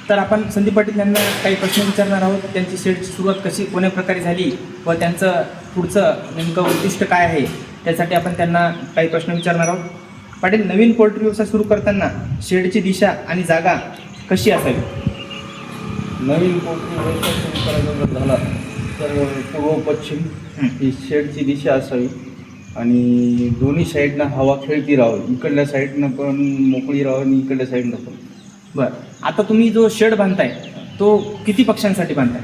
तर आपण संदीप पाटील यांना काही प्रश्न विचारणार आहोत. त्यांची शेडची सुरुवात कशी कोण्या प्रकारे झाली व त्यांचं पुढचं नेमकं उद्दिष्ट काय आहे त्यासाठी आपण त्यांना काही प्रश्न विचारणार आहोत. पाटील, नवीन पोल्ट्री व्यवसाय सुरू करताना शेडची दिशा आणि जागा कशी असावी? नवीन पोल्ट्री व्यवसाय सुरू करायचा जर झाला तर पूर्व पश्चिम ही शेडची दिशा असावी आणि दोन्ही साईडनं हवा खेळती राहावी. इकडल्या साईडनं पण मोकळी राहावी आणि इकडल्या साईडनं पण. बरं, आता तुम्ही जो शेड बांधताय तो किती पक्ष्यांसाठी बांधताय?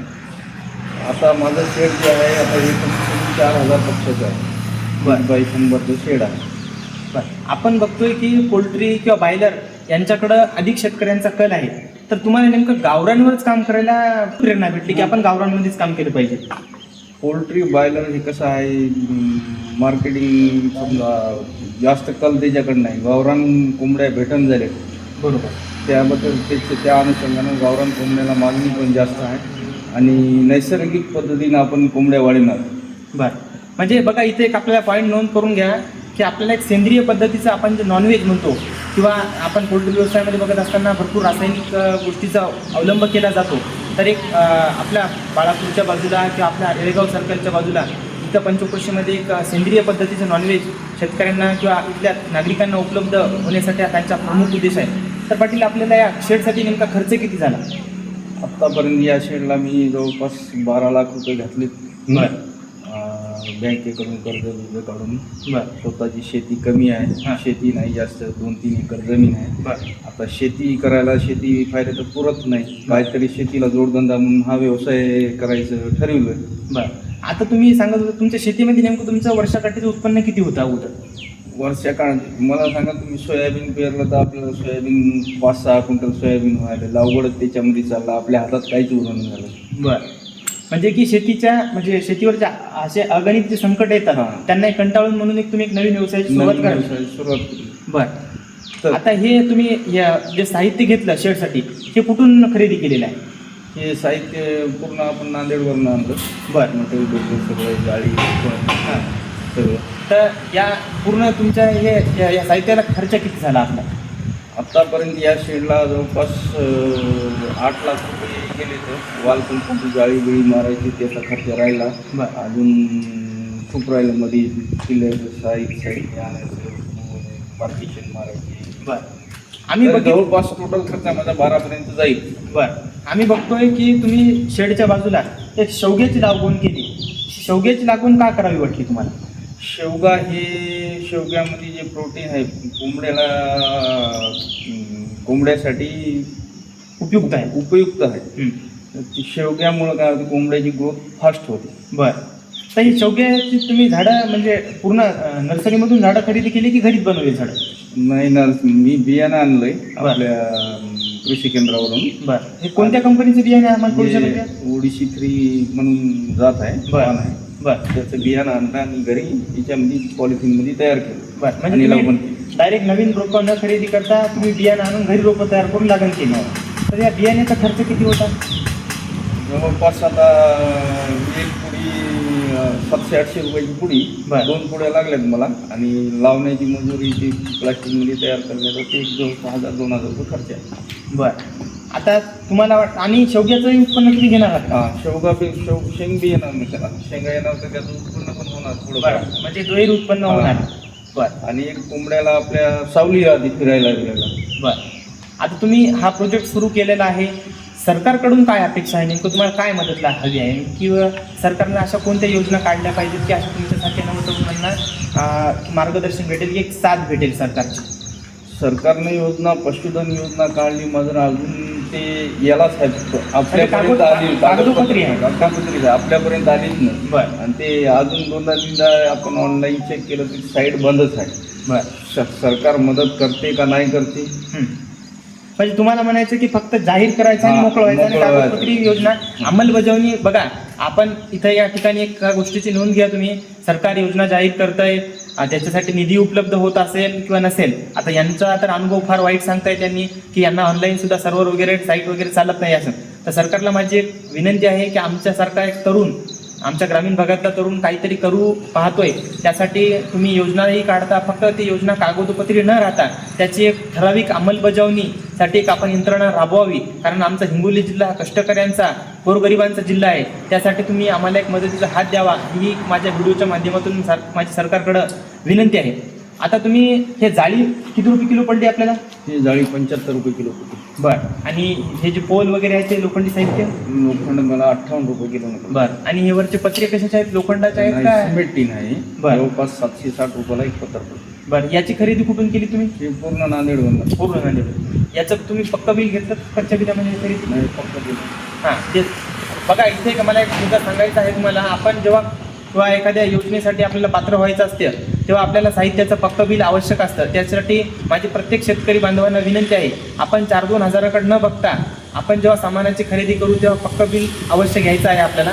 आता माझं शेड जे आहे आता हे 4,000 पक्षाचं आहे. बरं. 100/100चं शेड आहे. बरं, आपण बघतोय की पोल्ट्री किंवा बॉयलर यांच्याकडं अधिक शेतकऱ्यांचा कल आहे. तर तुम्हाला नेमकं गावरांवरच काम करायला प्रेरणा भेटली की आपण गावरांमध्येच काम केलं पाहिजे? पोल्ट्री बॉयलर हे कसं आहे, मार्केटिंग समजा जास्त कल त्याच्याकडं नाही. गावरान कोंबड्या भेटून झाले बरोबर, त्याबद्दल त्या अनुषंगानं गावरान कोंबड्याला मागणी पण जास्त आहे आणि नैसर्गिक पद्धतीनं आपण कोंबड्या वाढवणार. बरं, म्हणजे बघा इथे एक आपल्याला पॉईंट नोंद करून घ्या की आपल्याला एक सेंद्रिय पद्धतीचं आपण जे नॉनव्हेज म्हणतो किंवा आपण पोल्ट्री व्यवसायामध्ये बघत असताना भरपूर रासायनिक गोष्टीचा अवलंब केला जातो. तर एक आपल्या बाळापूरच्या बाजूला किंवा आपल्या येळेगाव सर्कलच्या बाजूला इथं पंचक्रोशीमध्ये एक सेंद्रिय पद्धतीचं नॉनव्हेज शेतकऱ्यांना किंवा इथल्या नागरिकांना उपलब्ध होण्यासाठी हा त्यांचा प्रमुख उद्देश आहे. तर पाटील, आपल्याला या शेडसाठी नेमका खर्च किती झाला? आत्तापर्यंत या शेडला मी जवळपास 12 लाख रुपये घातले. बरं बँकेकडून कर्ज काढून. बरं स्वतःची शेती कमी आहे, हां. शेती नाही जास्त, 2-3 एकर जमीन आहे. बरं आता शेती करायला शेती फायदा तर पुरत नाही. काहीतरी शेतीला जोडधंदा म्हणून हा व्यवसाय करायचं ठरवलं आहे. बरं, आता तुम्ही सांगत होता तुमच्या शेतीमध्ये नेमकं तुमचं वर्षाकाठीचं उत्पन्न किती होतं अगोदर? वर्षा काळात मला सांगा, तुम्ही सोयाबीन पेरलं तर आपल्याला सोयाबीन 5-6 क्विंटल सोयाबीन व्हायला लागवडच त्याच्यामध्ये चाललं. आपल्या हातात काहीच उरण झालं. बरं, म्हणजे की शेतीवरच्या असे अगणित जे संकट येतात हां. त्यांना एक कंटाळून म्हणून एक तुम्ही एक नवीन व्यवसायाची सुरुवात नवीन करा. व्यवसाय सुरुवात केली. बरं, तर आता हे तुम्ही जे साहित्य घेतलं शेडसाठी हे कुठून खरेदी केलेलं आहे? हे साहित्य पूर्ण आपण नांदेडवरून आणलं. बरं, मटेरियल भेटलं सगळं, जाळी हां. सगळं. तर या पूर्ण तुमच्या या साहित्याला खर्च किती झाला आपला? आत्तापर्यंत या शेडला जवळपास 8 लाख रुपये गेले. तर वाल कुंपणची जाळी बिळी मारायची त्याचा खर्च राहिला. बरं अजून खूप राहिलं. मध्ये किल्ल्याचं साहित्य आणायचं, पार्टिशन मारायची. बरं, आम्ही तर बघितलं. जवळपास टोटल खर्च माझा 12पर्यंत जाईल. बरं, आम्ही बघतोय की तुम्ही शेडच्या बाजूला एक शेवग्याची लागवड केली. शेवग्याची लागवड का करावी वाटली तुम्हाला? शेवगा हे शेवग्यामध्ये जे प्रोटीन आहे कोंबड्यासाठी उपयुक्त आहे. उपयुक्त आहे. हं. तर ती शेवग्यामुळं काय होतं, कोंबड्याची ग्रोथ फास्ट होते. बरं, तर ही शेवग्याची तुम्ही झाडं म्हणजे पूर्ण नर्सरीमधून झाडं खरेदी केली की घरीच बनवली झाडं? नाही ना, मी बियाणं आणलंय बरं. आपल्या कृषी केंद्रावरून. बरं, हे कोणत्या कंपनीचं बियाणे आम्हाला करू शकत का? ओडिसी 3 म्हणून जात आहे, बरं. वाण आहे. बरं त्याचं बियाणं आणलं आणि घरी याच्यामध्ये पॉलिथिनमध्ये तयार केलं. बरं, आणि म्हणजे लावून तुम्ही डायरेक्ट नवीन रोपं न खरेदी करता तुम्ही बियाणं आणून घरी रोपं तयार करून लागण केली. तर या बियाण्याचा खर्च किती होता? जवळपास आता एक पुडी 700-800 रुपयाची पुडी. बरं. 2 पुड्या लागल्यात मला आणि लावण्याची मजुरी ती प्लास्टिकमध्ये तयार करण्याचा ते एक जवळ 1000-2000 रुपये खर्च आहे. बरं, आता तुम्हाला आणि शेवग्याचंही उत्पन्न किती घेणार आहात का? हां, शेंग बी येणार नाही त्याला. शेंगा येणार तर त्याचं उत्पन्न पण होणार थोडं. बरं, म्हणजे दोही उत्पन्न होणार. बरं आणि एक कोंबड्याला आपल्या सावली आधी फिरायला गेलेला. बरं, आता तुम्ही हा प्रोजेक्ट सुरू केलेला आहे. सरकारकडून काय अपेक्षा आहे, नेमकं तुम्हाला काय मदत हवी आहे किंवा सरकारनं अशा कोणत्या योजना काढल्या पाहिजेत की अशा तुमच्यासारख्या नवतरुणांना मार्गदर्शन भेटेल, एक साथ भेटेल सरकारची? सरकारने योजना, पशुधन योजना काढली मात्र अजून ते यालाच आहे, आपल्यापर्यंत आली कागदोपत्री आहे. कागदोपत्री आपल्यापर्यंत आलीच नाही. बरं आणि ते अजून 2-3दा आपण ऑनलाईन चेक केलं तर साईट बंदच आहे. बरं, सरकार मदत करते का नाही करते? म्हणजे तुम्हाला म्हणायचं की फक्त जाहीर करायचं आणि हां, मोकळं व्हायचं आणि मोकळं व्हायचं. कागदपत्री योजना अंमलबजावणी. बघा, आपण इथं या ठिकाणी एक गोष्टीची नोंद घ्या तुम्ही. सरकार योजना जाहीर करतंय, त्याच्यासाठी निधी उपलब्ध होत असेल किंवा नसेल. आता यांचा तर अनुभव फार वाईट सांगताय त्यांनी की यांना ऑनलाईन सुद्धा सर्व्हर वगैरे साईट वगैरे चालत नाही असं. तर सरकारला माझी एक विनंती आहे की आमच्यासारखा एक तरुण आमच्या ग्रामीण भागातला तरुण काहीतरी करू पाहतोय, त्यासाठी तुम्ही योजनाही काढता. फक्त ती योजना कागदोपत्री न राहता त्याची एक ठराविक अंमलबजावणीसाठी एक आपण यंत्रणा राबवावी. कारण आमचा हिंगोली जिल्हा हा कष्टकऱ्यांचा, गोरगरिबांचा जिल्हा आहे. त्यासाठी तुम्ही आम्हाला एक मदतीचा हात द्यावा ही माझ्या व्हिडिओच्या माध्यमातून माझी सरकारकडं विनंती आहे. आता तुम्ही हे जाळी किती रुपये किलो पडली आपल्याला? ही जाळी 75 रुपये किलो होती. बरं. आणि हे जे पोल वगैरे आहे ते लोखंडी साहित्य? लोखंड मला 58 रुपये किलो नको. बरं. आणि हे वरचे पत्रे कशाचे आहेत? लोखंडाचे आहेत का? सिमेंट टीन आहे. बरं. जवळपास 760 रुपयाला एक पत्र पडतो. बरं. याची खरेदी कुठून केली तुम्ही? हे पूर्ण नांदेडवरून. पूर्ण नांदेड. याचं तुम्ही पक्का बिल घेतलं कच्च्या बिलामध्ये खरेदी? नाही, फक्त ते. हां, तेच. बघा इथे मला एक मुद्दा सांगायचा आहे तुम्हाला. आपण जेव्हा किंवा एखाद्या योजनेसाठी आपल्याला पात्र व्हायचं असते तेव्हा आपल्याला साहित्याचं पक्कं बिल आवश्यक असतं. त्यासाठी माझी प्रत्येक शेतकरी बांधवांना विनंती आहे, आपण 4-2 हजाराकडे न बघता आपण जेव्हा सामानाची खरेदी करू तेव्हा पक्कं बिल अवश्य घ्यायचं आहे आपल्याला.